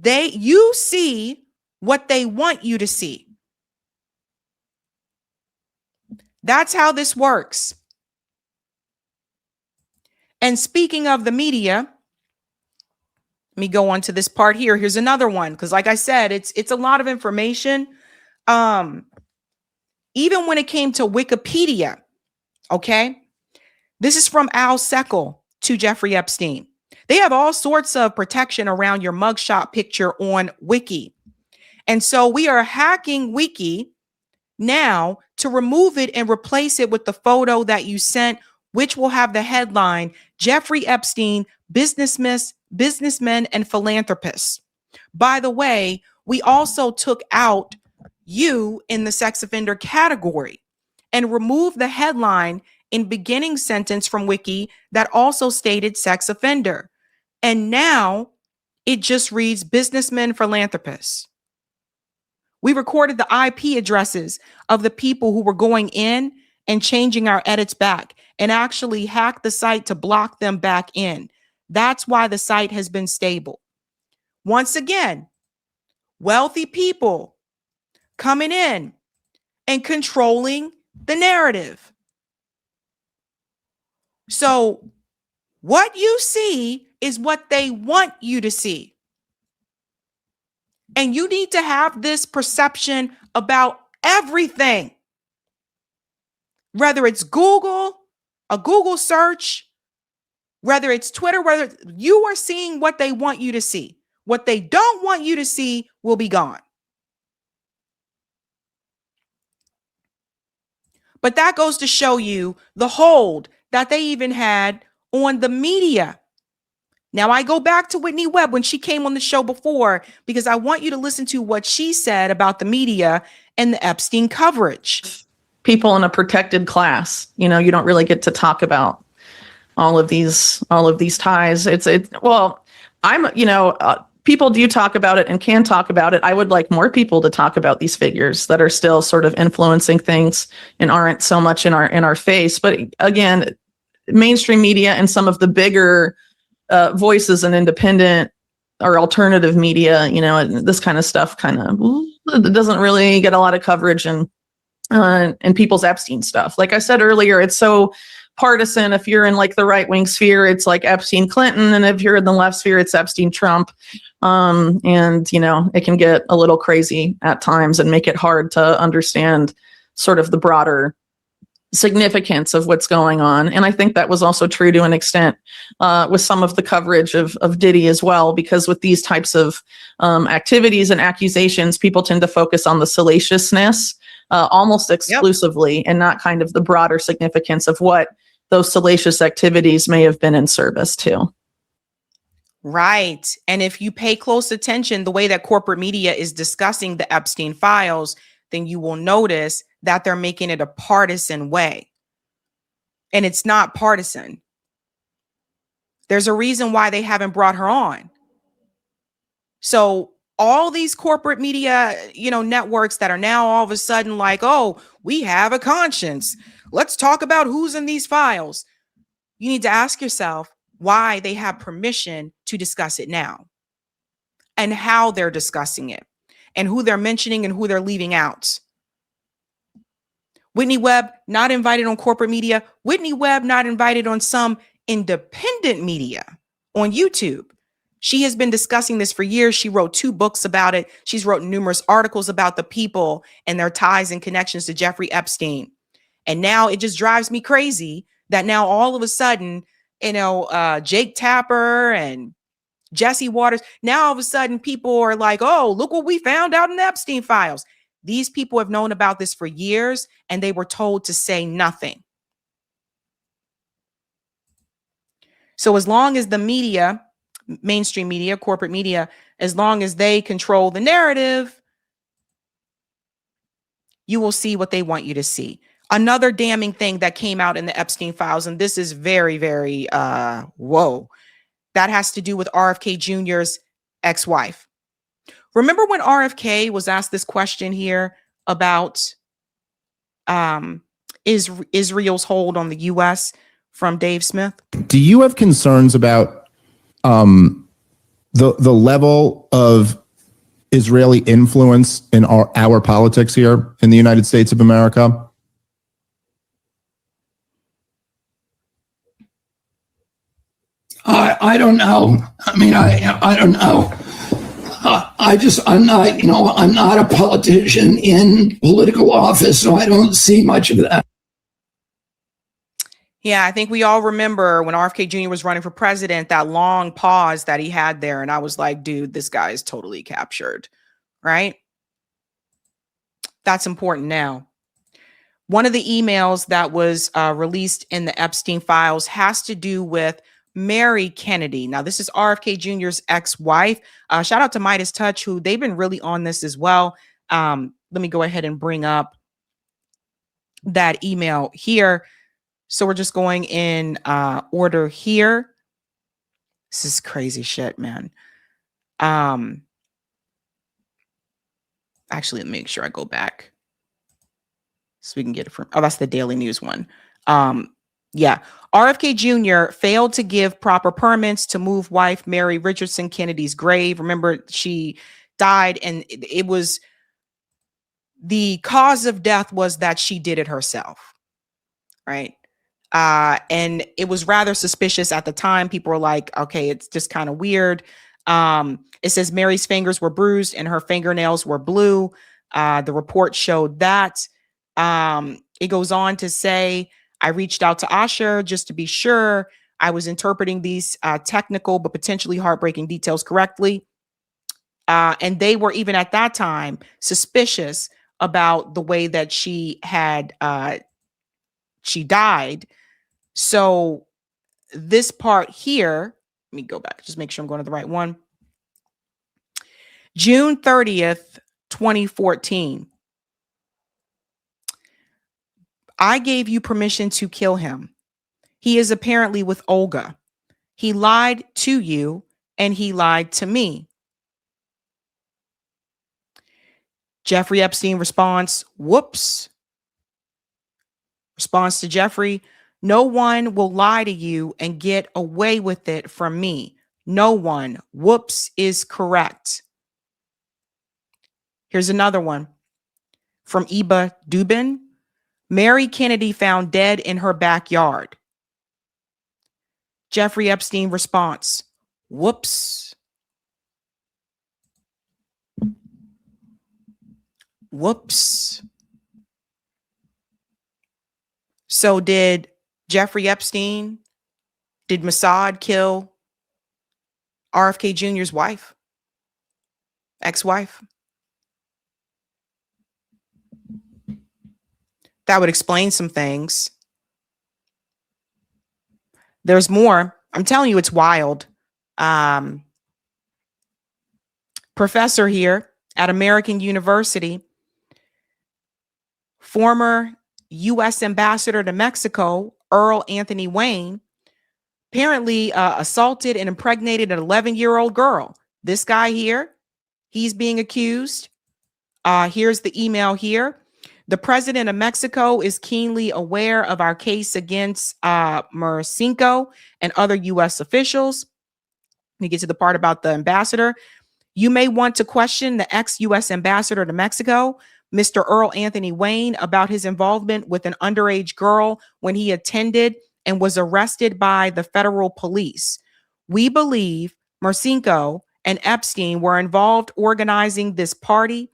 S1: You see what they want you to see. That's how this works. And speaking of the media, let me go on to this part here. Here's another one, because like I said, it's a lot of information. Even when it came to Wikipedia, okay? This is from Al Seckel to Jeffrey Epstein. They have all sorts of protection around your mugshot picture on Wiki. And so we are hacking Wiki now to remove it and replace it with the photo that you sent, which will have the headline, Jeffrey Epstein, businessmen and philanthropists. By the way, we also took out you in the sex offender category and removed the headline in beginning sentence from Wiki that also stated sex offender. And now it just reads businessmen, philanthropists. We recorded the IP addresses of the people who were going in and changing our edits back and actually hacked the site to block them back in. That's why the site has been stable. Once again, wealthy people coming in and controlling the narrative. So what you see is what they want you to see. And you need to have this perception about everything. Whether it's Google, a Google search, whether it's Twitter, whether you are seeing what they want you to see. What they don't want you to see will be gone. But that goes to show you the hold that they even had on the media. Now, I go back to Whitney Webb when she came on the show before, because I want you to listen to what she said about the media and the Epstein coverage.
S10: People in a protected class, you don't really get to talk about all of these ties. People do talk about it and can talk about it. I would like more people to talk about these figures that are still sort of influencing things and aren't so much in our face. But again, mainstream media and some of the bigger voices and independent or alternative media, this kind of stuff doesn't really get a lot of coverage and people's Epstein stuff. Like I said earlier, it's so partisan. If you're in like the right wing sphere, it's like Epstein Clinton, and if you're in the left sphere, it's Epstein Trump. It can get a little crazy at times and make it hard to understand sort of the broader significance of what's going on. And I think that was also true to an extent with some of the coverage of Diddy as well, because with these types of activities and accusations, people tend to focus on the salaciousness almost exclusively, and not kind of the broader significance of what those salacious activities may have been in service to.
S1: Right. And if you pay close attention, the way that corporate media is discussing the Epstein files, then you will notice that they're making it a partisan way. And it's not partisan. There's a reason why they haven't brought her on. So all these corporate media, networks that are now all of a sudden like, oh, we have a conscience. Let's talk about who's in these files. You need to ask yourself why they have permission to discuss it now and how they're discussing it and who they're mentioning and who they're leaving out. Whitney Webb not invited on corporate media. Whitney Webb not invited on some independent media on YouTube. She has been discussing this for years. She wrote 2 books about it. She's wrote numerous articles about the people and their ties and connections to Jeffrey Epstein. And now it just drives me crazy that now all of a sudden, Jake Tapper and Jesse Waters, now all of a sudden people are like, oh, look what we found out in the Epstein files. These people have known about this for years and they were told to say nothing. So as long as the media, mainstream media, corporate media, as long as they control the narrative, you will see what they want you to see. Another damning thing that came out in the Epstein files, and this is very, very, whoa, that has to do with RFK Jr.'s ex-wife. Remember when RFK was asked this question here about Israel's hold on the U.S. from Dave Smith?
S11: Do you have concerns about the level of Israeli influence in our politics here in the United States of America?
S12: I don't know. I mean, I don't know. I'm not a politician in political office, so I don't see much of that.
S1: Yeah, I think we all remember when RFK Jr. was running for president, that long pause that he had there. And I was like, dude, this guy is totally captured, right? That's important now. One of the emails that was released in the Epstein files has to do with Mary Kennedy. Now, this is RFK Jr.'s ex-wife. Shout out to Midas Touch, who they've been really on this as well. Let me go ahead and bring up that email here. So we're just going in order here. This is crazy shit, man. Actually, let me make sure I go back so we can get it from, oh, that's the Daily News one. Yeah. RFK Jr. failed to give proper permits to move wife Mary Richardson Kennedy's grave. Remember, she died and it was, the cause of death was that she did it herself, right? And it was rather suspicious at the time. People were like, okay, it's just kind of weird. It says Mary's fingers were bruised and her fingernails were blue. The report showed that. It goes on to say, I reached out to Asher just to be sure I was interpreting these technical but potentially heartbreaking details correctly. And they were even at that time suspicious about the way that she had she died. So this part here, let me go back, just make sure I'm going to the right one. June 30th, 2014. I gave you permission to kill him. He is apparently with Olga. He lied to you and he lied to me. Jeffrey Epstein responds, whoops. Response to Jeffrey, no one will lie to you and get away with it from me. No one. Whoops is correct. Here's another one from Eba Dubin. Mary Kennedy found dead in her backyard. Jeffrey Epstein response, whoops. Whoops. So did Jeffrey Epstein, did Mossad kill RFK Jr.'s wife, ex-wife? That would explain some things. There's more. I'm telling you, it's wild. Professor here at American University Former U.S. ambassador to Mexico, Earl Anthony Wayne, apparently assaulted and impregnated an 11-year-old girl. This guy here, he's being accused. Here's the email here. The president of Mexico is keenly aware of our case against Marcinko and other U.S. officials. We get to the part about the ambassador. You may want to question the ex-U.S. ambassador to Mexico, Mr. Earl Anthony Wayne, about his involvement with an underage girl when he attended and was arrested by the federal police. We believe Marcinko and Epstein were involved organizing this party,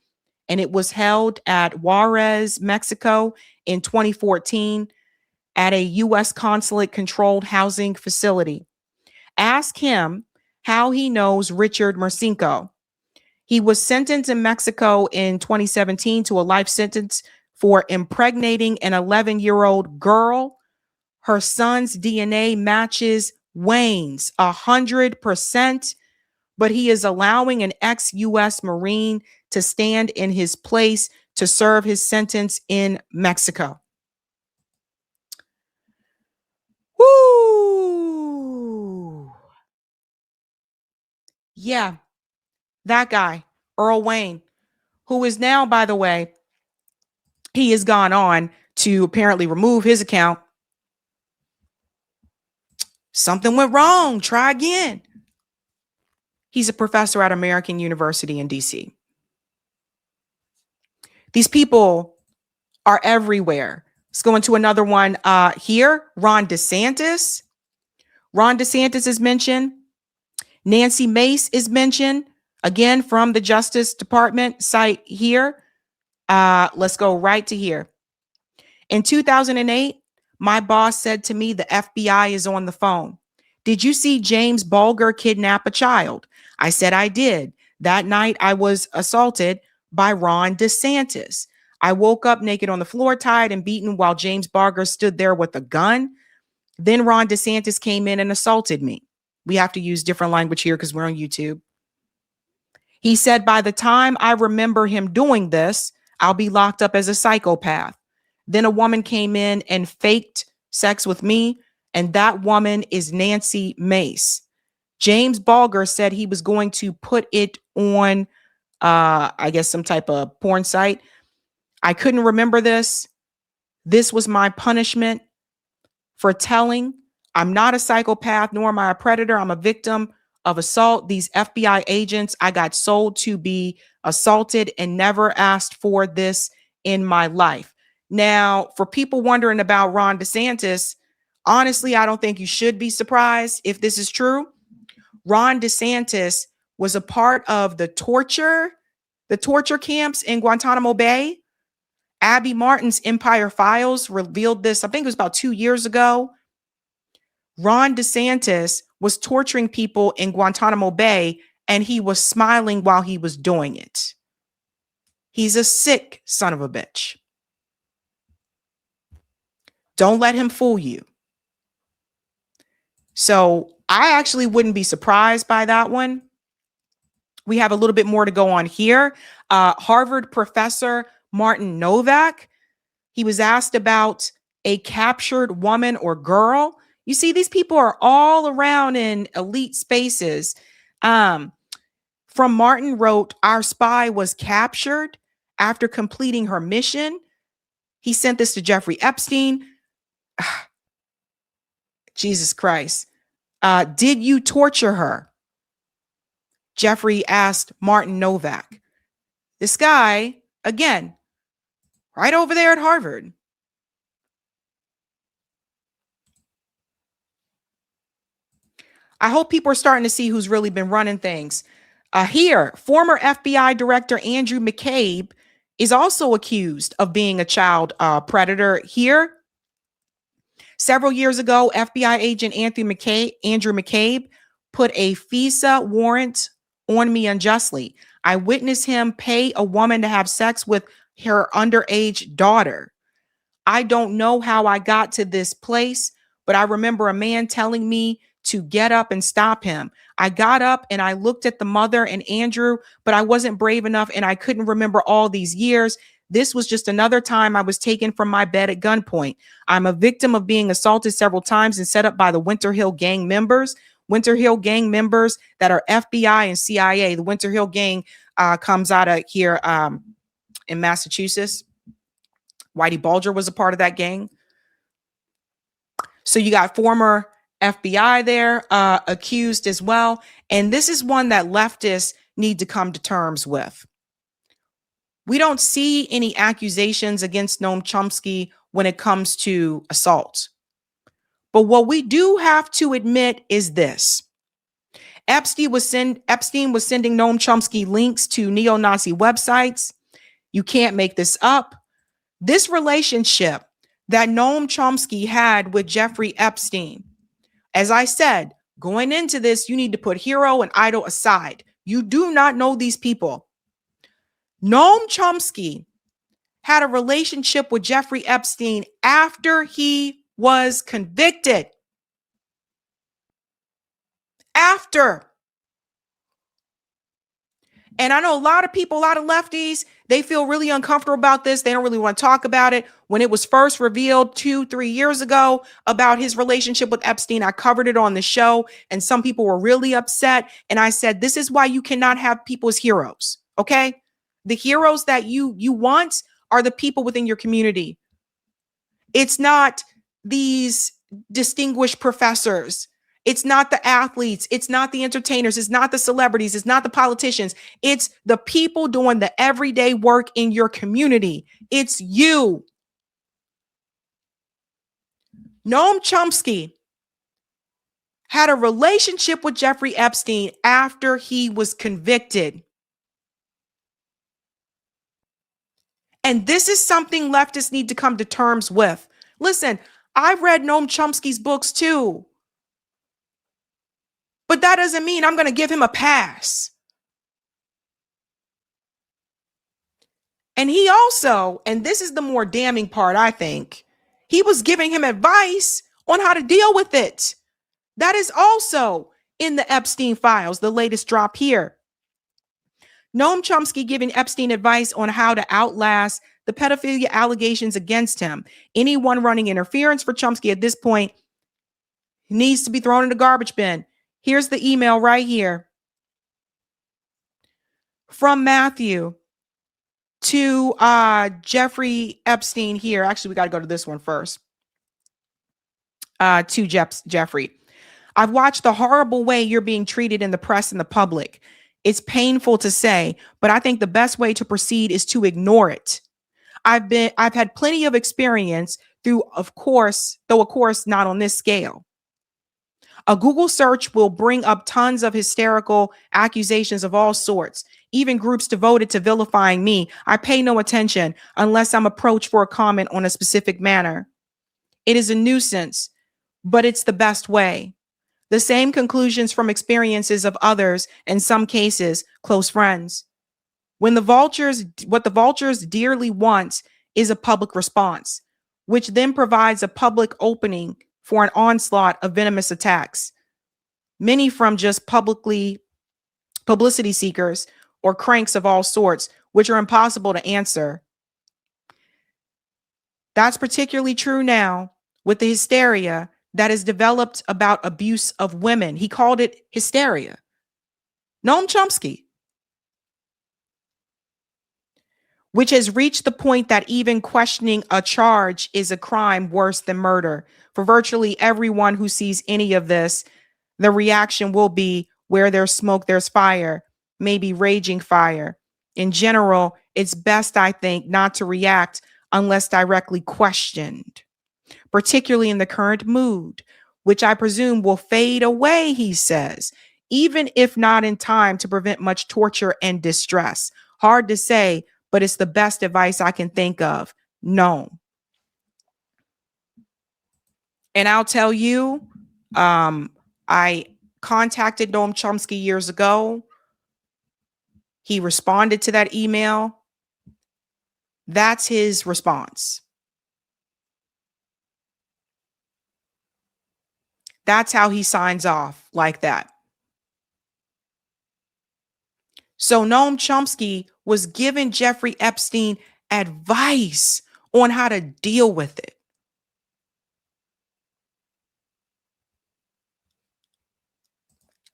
S1: and it was held at Juarez, Mexico in 2014 at a U.S. consulate-controlled housing facility. Ask him how he knows Richard Marcinko. He was sentenced in Mexico in 2017 to a life sentence for impregnating an 11-year-old girl. Her son's DNA matches Wayne's 100%, but he is allowing an ex-U.S. Marine to stand in his place to serve his sentence in Mexico. Woo! Yeah, that guy, Earl Wayne, who is now, by the way, he has gone on to apparently remove his account. Something went wrong. Try again. He's a professor at American University in D.C. These people are everywhere. Let's go into another one here. Ron DeSantis. Ron DeSantis is mentioned. Nancy Mace is mentioned. Again, from the Justice Department site here. Let's go right to here. In 2008, my boss said to me, the FBI is on the phone. Did you see James Bulger kidnap a child? I said I did. That night, I was assaulted by Ron DeSantis. I woke up naked on the floor, tied and beaten while James Bulger stood there with a gun. Then Ron DeSantis came in and assaulted me. We have to use different language here because we're on YouTube. He said, by the time I remember him doing this, I'll be locked up as a psychopath. Then a woman came in and faked sex with me, and that woman is Nancy Mace. James Bulger said he was going to put it on, I guess, some type of porn site. I couldn't remember this. This was my punishment for telling. I'm not a psychopath, nor am I a predator. I'm a victim of assault. These FBI agents, I got sold to be assaulted and never asked for this in my life. Now, for people wondering about Ron DeSantis, honestly, I don't think you should be surprised if this is true. Ron DeSantis was a part of the torture camps in Guantanamo Bay. Abby Martin's Empire Files revealed this, I think it was about 2 years ago. Ron DeSantis was torturing people in Guantanamo Bay, and he was smiling while he was doing it. He's a sick son of a bitch. Don't let him fool you. So I actually wouldn't be surprised by that one. We have a little bit more to go on here. Harvard professor Martin Novak, he was asked about a captured woman or girl. You see, these people are all around in elite spaces. From Martin wrote, our spy was captured after completing her mission. He sent this to Jeffrey Epstein. Jesus Christ. Did you torture her? Jeffrey asked Martin Novak. This guy, again, right over there at Harvard. I hope people are starting to see who's really been running things. Here, former FBI Director Andrew McCabe is also accused of being a child predator here. Several years ago, FBI agent Andrew McCabe put a FISA warrant on me unjustly. I witnessed him pay a woman to have sex with her underage daughter. I don't know how I got to this place, but I remember a man telling me to get up and stop him. I got up and I looked at the mother and Andrew, but I wasn't brave enough and I couldn't remember all these years. This was just another time I was taken from my bed at gunpoint. I'm a victim of being assaulted several times and set up by the Winter Hill gang members. Winter Hill gang members that are FBI and CIA. The Winter Hill gang comes out of here in Massachusetts. Whitey Bulger was a part of that gang. So you got former FBI there accused as well. And this is one that leftists need to come to terms with. We don't see any accusations against Noam Chomsky when it comes to assault. But what we do have to admit is this. Epstein was sending Noam Chomsky links to neo-Nazi websites. You can't make this up. This relationship that Noam Chomsky had with Jeffrey Epstein, as I said, going into this, you need to put hero and idol aside. You do not know these people. Noam Chomsky had a relationship with Jeffrey Epstein after he was convicted. After. And I know a lot of people, a lot of lefties, they feel really uncomfortable about this. They don't really want to talk about it. When it was first revealed 2-3 years ago about his relationship with Epstein, I covered it on the show and some people were really upset. And I said, this is why you cannot have people as heroes. Okay. The heroes that you want are the people within your community. It's not these distinguished professors. It's not the athletes. It's not the entertainers. It's not the celebrities. It's not the politicians. It's the people doing the everyday work in your community. It's you. Noam Chomsky had a relationship with Jeffrey Epstein after he was convicted. And this is something leftists need to come to terms with. Listen, I've read Noam Chomsky's books too. But that doesn't mean I'm going to give him a pass. And he also, and this is the more damning part, I think, he was giving him advice on how to deal with it. That is also in the Epstein files, the latest drop here. Noam Chomsky giving Epstein advice on how to outlast the pedophilia allegations against him. Anyone running interference for Chomsky at this point needs to be thrown in the garbage bin. Here's the email right here from Matthew to Jeffrey Epstein here. Actually, we got to go to this one first. To Jeffrey. I've watched the horrible way you're being treated in the press and the public. It's painful to say, but I think the best way to proceed is to ignore it. I've had plenty of experience though of course not on this scale. A Google search will bring up tons of hysterical accusations of all sorts, even groups devoted to vilifying me. I pay no attention unless I'm approached for a comment on a specific matter. It is a nuisance, but it's the best way. The same conclusions from experiences of others, in some cases, close friends. What the vultures dearly want is a public response, which then provides a public opening for an onslaught of venomous attacks, many from just publicity seekers or cranks of all sorts, which are impossible to answer. That's particularly true now with the hysteria that is developed about abuse of women. He called it hysteria. Noam Chomsky. Which has reached the point that even questioning a charge is a crime worse than murder. For virtually everyone who sees any of this, the reaction will be where there's smoke, there's fire, maybe raging fire. In general, it's best, I think, not to react unless directly questioned, particularly in the current mood, which I presume will fade away, he says, even if not in time to prevent much torture and distress. Hard to say, but it's the best advice I can think of. No. And I'll tell you, I contacted Noam Chomsky years ago. He responded to that email. That's his response. That's how he signs off, like that. So Noam Chomsky was giving Jeffrey Epstein advice on how to deal with it.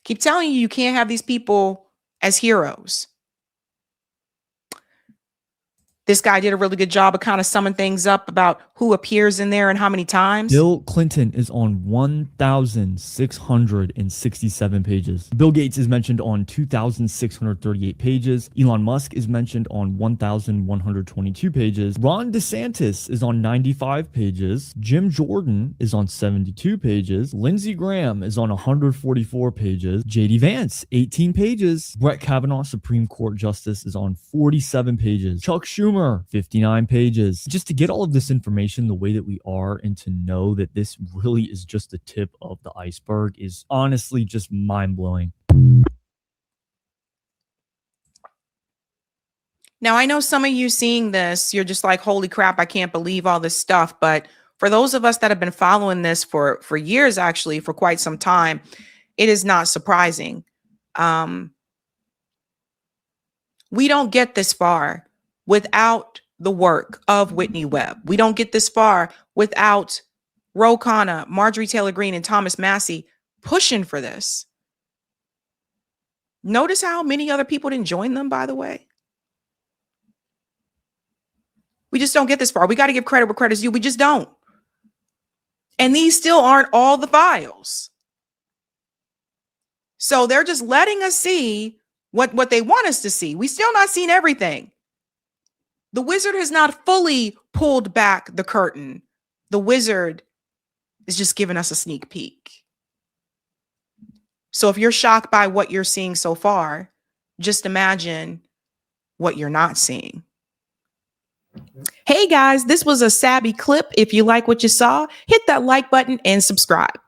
S1: Keep telling you, you can't have these people as heroes. This guy did a really good job of kind of summing things up about who appears in there and how many times.
S13: Bill Clinton is on 1,667 pages. Bill Gates is mentioned on 2,638 pages. Elon Musk is mentioned on 1,122 pages. Ron DeSantis is on 95 pages. Jim Jordan is on 72 pages. Lindsey Graham is on 144 pages. JD Vance, 18 pages. Brett Kavanaugh, Supreme Court Justice, is on 47 pages. Chuck Schumer, 59 pages. Just to get all of this information the way that we are and to know that this really is just the tip of the iceberg is honestly just mind-blowing.
S1: Now, I know some of you seeing this, you're just like, holy crap, I can't believe all this stuff. But for those of us that have been following this for years, actually, for quite some time, it is not surprising. We don't get this far without the work of Whitney Webb. We don't get this far without Ro Khanna, Marjorie Taylor Greene, and Thomas Massie pushing for this. Notice how many other people didn't join them, by the way. We just don't get this far. We got to give credit where credit's due. We just don't. And these still aren't all the files. So they're just letting us see what they want us to see. We still not seen everything. The wizard has not fully pulled back the curtain. The wizard is just giving us a sneak peek. So if you're shocked by what you're seeing so far, just imagine what you're not seeing. Hey guys, this was a Sabby clip. If you like what you saw, hit that like button and subscribe.